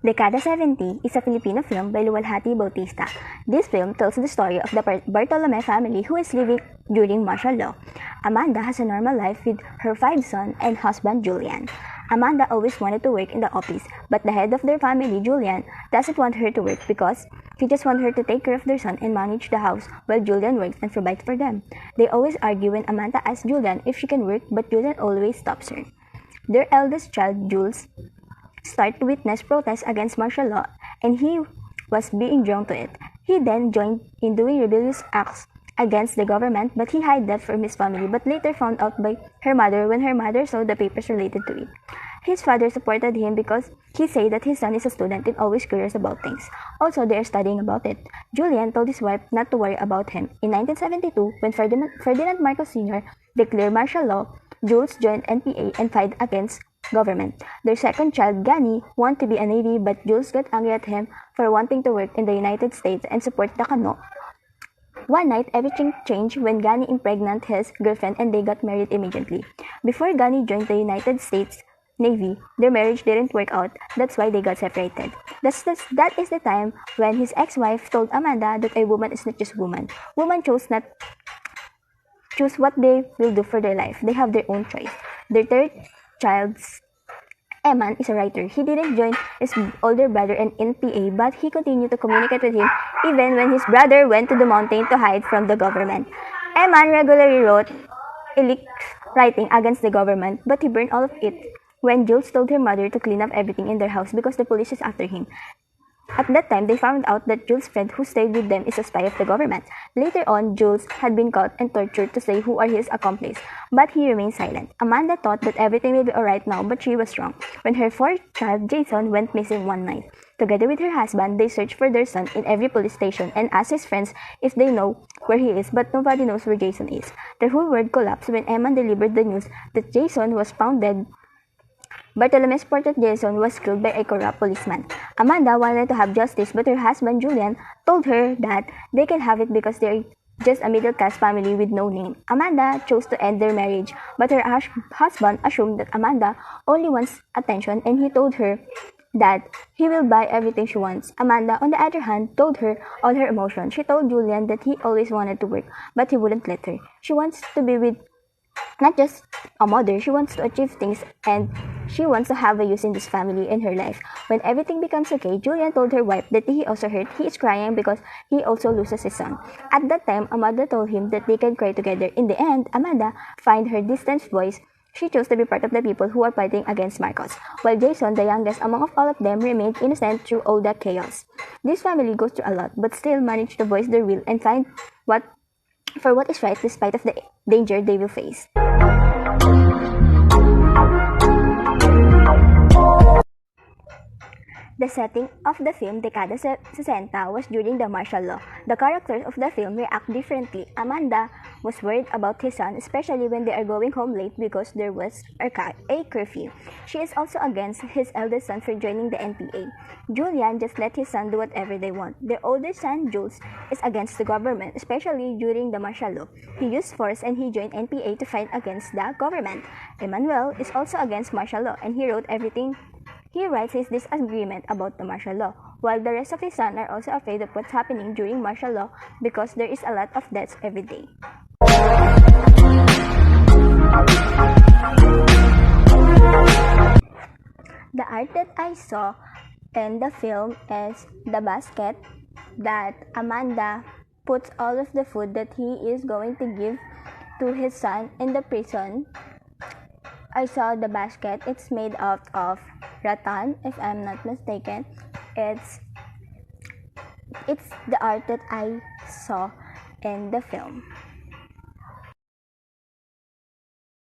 Dekada 70 is a Filipino film by Luwalhati Bautista. This film tells the story of the Bartolome family who is living during martial law. Amanda has a normal life with her 5 sons and husband Julian. Amanda always wanted to work in the office, but the head of their family, Julian, doesn't want her to work because he just wants her to take care of their son and manage the house while Julian works and provides for them. They always argue when Amanda asks Julian if she can work, but Julian always stops her. Their eldest child, Jules, started to witness protests against martial law, and he was being drawn to it. He then joined in doing rebellious acts against the government, but he hid that from his family, but later found out by her mother when her mother saw the papers related to it. His father supported him because he said that his son is a student and always curious about things. Also, they are studying about it. Julian told his wife not to worry about him. In 1972, when Ferdinand Marcos Sr. declared martial law, Jules joined NPA and fight against government. Their second child, Gani, wanted to be a Navy, but Jules got angry at him for wanting to work in the United States and support Dekada. One night, everything changed when Gani impregnated his girlfriend and they got married immediately. Before Gani joined the United States Navy, their marriage didn't work out. That's why they got separated. That is the time when his ex-wife told Amanda that a woman is not just a woman. Women choose what they will do for their life. They have their own choice. Their third child, Eman, is a writer. He didn't join his older brother in NPA, but he continued to communicate with him even when his brother went to the mountain to hide from the government. Eman regularly wrote illicit writing against the government, but he burned all of it when Jules told her mother to clean up everything in their house because the police is after him. At that time, they found out that Jules' friend who stayed with them is a spy of the government. Later on, Jules had been caught and tortured to say who are his accomplices, but he remained silent. Amanda thought that everything will be alright now, but she was wrong. When her fourth child, Jason, went missing one night. Together with her husband, they searched for their son in every police station and asked his friends if they know where he is, but nobody knows where Jason is. Their whole world collapsed when Emma delivered the news that Jason was found dead. Bartolome's portrait Jason was killed by a corrupt policeman. Amanda wanted to have justice, but her husband Julian told her that they can have it because they're just a middle-class family with no name. Amanda chose to end their marriage, but her husband assumed that Amanda only wants attention and he told her that he will buy everything she wants. Amanda, on the other hand, told her all her emotions. She told Julian that he always wanted to work, but he wouldn't let her. She wants to be with not just a mother, she wants to achieve things and she wants to have a use in this family in her life. When everything becomes okay, Julian told her wife that he also hurt. He is crying because he also loses his son. At that time, Amanda told him that they can cry together. In the end, Amanda found her distant voice. She chose to be part of the people who are fighting against Marcos, while Jason, the youngest among all of them, remained innocent through all that chaos. This family goes through a lot, but still managed to voice their will and find what is right despite of the danger they will face. The setting of the film Dekada 60 was during the martial law. The characters of the film react differently. Amanda was worried about his son, especially when they are going home late because there was a curfew. She is also against his eldest son for joining the NPA. Julian just let his son do whatever they want. Their oldest son, Jules, is against the government, especially during the martial law. He used force and he joined NPA to fight against the government. Emmanuel is also against martial law and he writes his disagreement about the martial law. while the rest of his son are also afraid of what's happening during martial law because there is a lot of deaths every day. The art that I saw in the film is the basket that Amanda puts all of the food that he is going to give to his son in the prison. I saw the basket. It's made out of rattan, if I'm not mistaken. It's the art that I saw in the film.